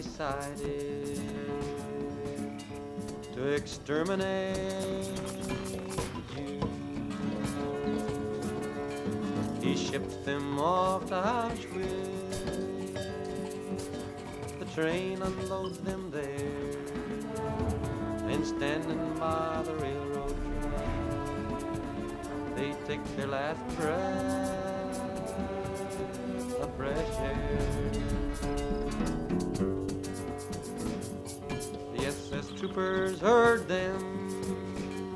decided to exterminate you. He shipped them off to Auschwitz. The train unloads them there, and standing by the railroad track, they take their last breath of fresh air. The SS troopers heard them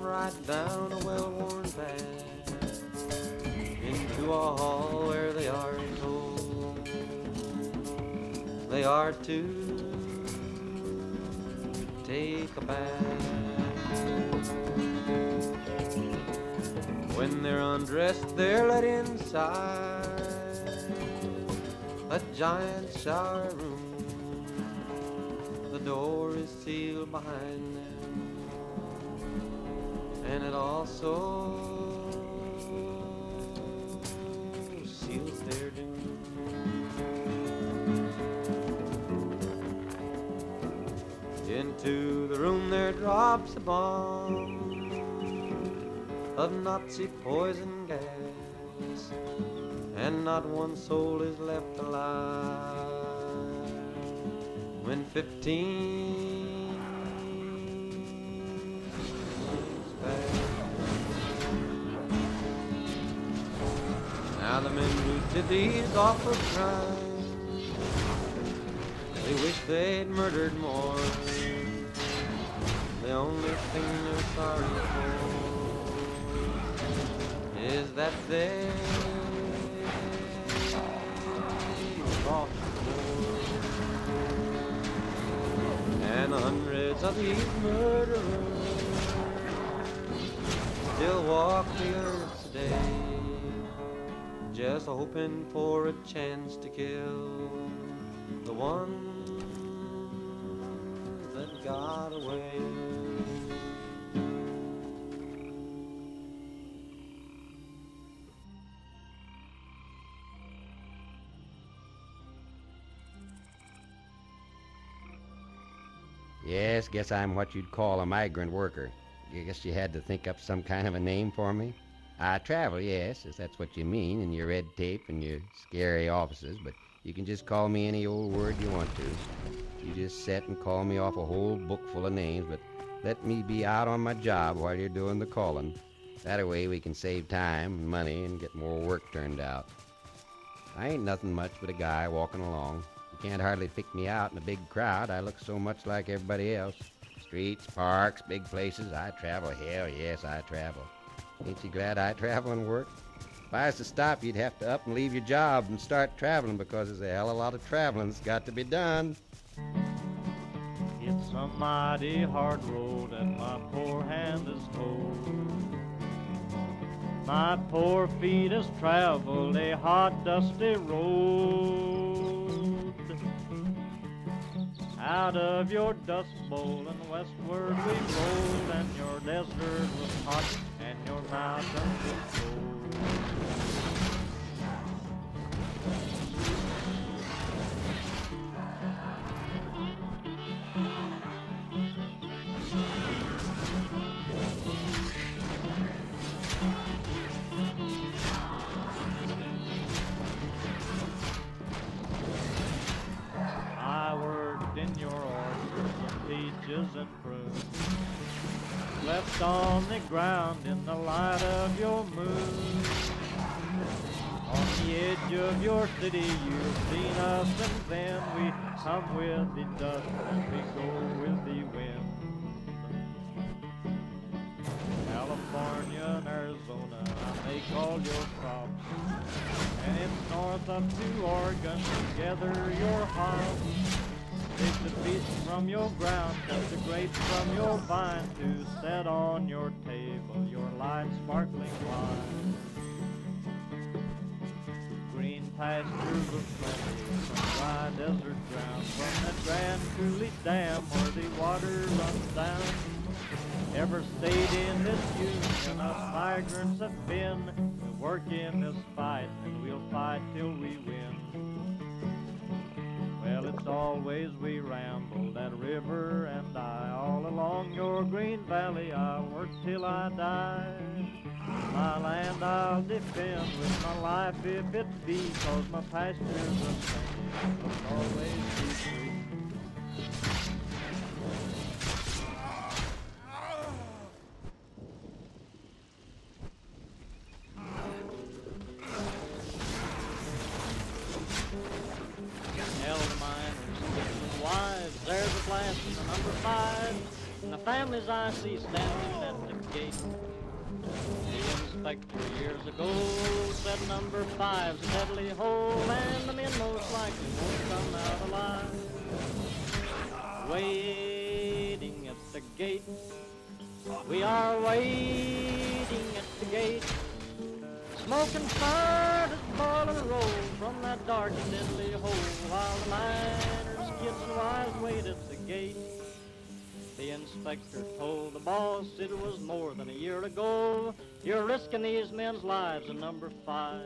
ride down a well-worn path into a hall where they are told they are to take a bath. When they're undressed, they're let inside a giant shower room. The door is sealed behind them, and it also seals their doom. Into the room there drops a bomb of Nazi poison gas, and not one soul is left alive when 15 minutes pass. Now the men who did these awful crimes, they wish they'd murdered more. The only thing they're sorry for is that they lost the war. And hundreds of these murderers still walk the earth today, just hoping for a chance to kill the ones that got away. Yes, guess I'm what you'd call a migrant worker. I guess you had to think up some kind of a name for me. I travel, yes, if that's what you mean, and your red tape and your scary offices, but you can just call me any old word you want to. You just sit and call me off a whole book full of names, but let me be out on my job while you're doing the calling. That way we can save time and money and get more work turned out. I ain't nothing much but a guy walking along. You can't hardly pick me out in a big crowd. I look so much like everybody else. Streets, parks, big places. I travel. Hell, yes, I travel. Ain't you glad I travel and work? If I was to stop, you'd have to up and leave your job and start traveling, because there's a hell of a lot of traveling that's got to be done. It's a mighty hard road and my poor hand is cold. My poor feet has traveled a hot, dusty road. Out of your dust bowl and westward we rolled, and your desert was hot and your mountains were cold. I worked in your orchards of peaches and prunes, left on the ground in the light of your moon. On the edge of your city you've seen us, and then we come with the dust and we go with the wind. California and Arizona, I make all your crops, and it's north up to Oregon to gather your hops. Take the peach from your ground, cut the grapes from your vine, to set on your table your light sparkling wine. Green pastures of plenty, from dry desert ground, from that Grand Coulee Dam where the water runs down. Ever stayed in this union, us migrants have been. We work in this fight, and we'll fight till we win. Well, it's always we ramble that river and I. All along your green valley I'll work till I die. My land I'll defend with my life if it be, 'cause my pastures are sand must always be free. There's a blast in the number 5, and the families I see standing at the gate. The inspector years ago said number 5's a deadly hole, and the men most likely won't come out alive. Waiting at the gate, we are waiting at the gate. Smoke and fire does boil and roll from that dark and deadly hole, while the miners, kids and wives wait at the gate. The inspector told the boss it was more than a year ago. You're risking these men's lives in number 5.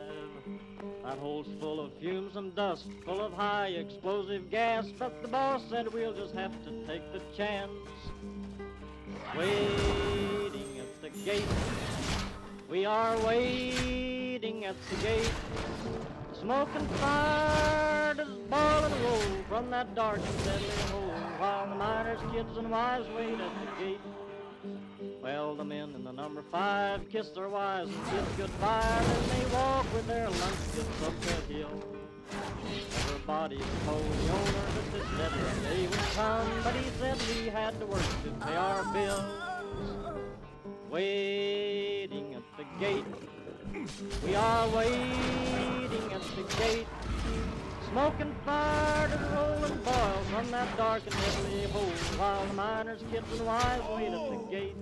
That hole's full of fumes and dust, full of high explosive gas, but the boss said we'll just have to take the chance. Waiting at the gate, we are waiting at the gate. Smoke and fire does boil and roll from that dark and deadly hole, while the miners, kids and wives wait at the gate. Well, the men in the number 5 kiss their wives and kids goodbye, and they walk with their luncheons up the hill. Everybody told the owner that this deadly day would come, but he said we had to work to pay our bills. Waiting at the gate, we are waiting at the gate. Smoke and fire to roll and boil from that dark and deadly hole, while the miners, kids and wives wait at the gate.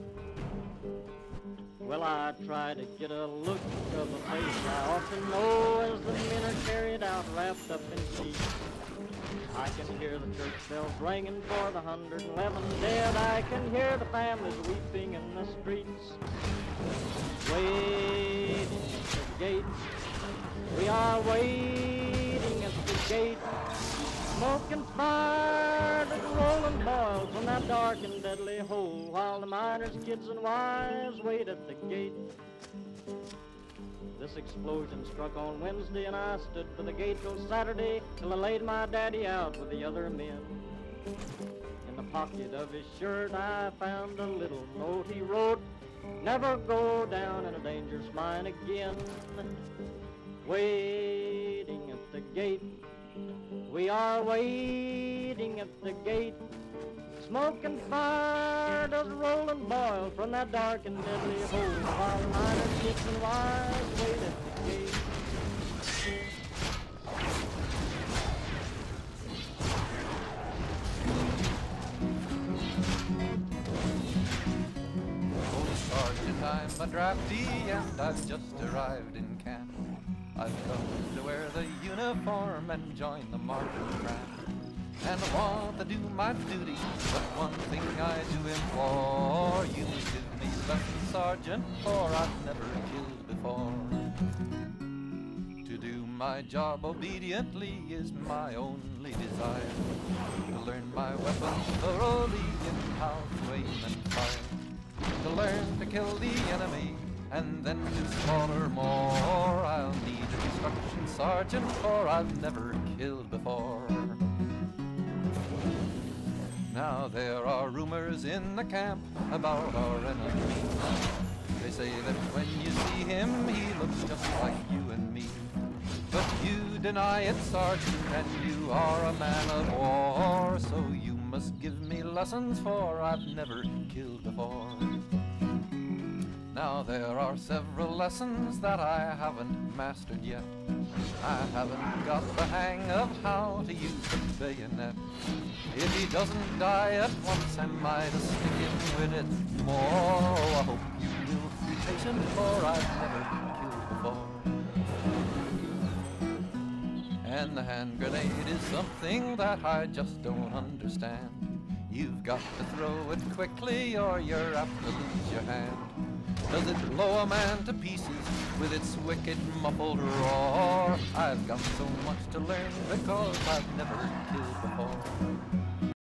Well, I try to get a look of a face I often know as the men are carried out wrapped up in sheets. I can hear the church bells ringing for the 111 dead. I can hear the families weeping in the streets. Waiting at the gate, we are waiting at the gate. Smoke and fire that roll and boil from that dark and deadly hole, while the miners, kids and wives wait at the gate. This explosion struck on Wednesday, and I stood by the gate till Saturday, till I laid my daddy out with the other men. In the pocket of his shirt I found a little note he wrote, never go down in a dangerous mine again. Waiting at the gate, we are waiting at the gate. Smoke and fire does roll and boil from that dark and deadly hole, while the miners, kids and wives wait at the gate. Oh, Sergeant, I'm a drafty and I've just arrived in camp. I've come to wear the uniform and join the marching band. And I want to do my duty, but one thing I do implore, you give me lessons, Sergeant, for I've never killed before. To do my job obediently is my only desire, to learn my weapons thoroughly and how to aim and fire, to learn to kill the enemy and then to slaughter more. I'll need instruction, Sergeant, for I've never killed before. Now there are rumors in the camp about our enemy. They say that when you see him, he looks just like you and me. But you deny it, Sergeant, and you are a man of war. So you must give me lessons, for I've never killed before. Now there are several lessons that I haven't mastered yet. I haven't got the hang of how to use the bayonet. If he doesn't die at once, am I to stick him with it more? Oh, I hope you will be patient, for I've never killed before. And the hand grenade is something that I just don't understand. You've got to throw it quickly or you're apt to lose your hand. Does it blow a man to pieces with its wicked muffled roar? I've got so much to learn because I've never killed before.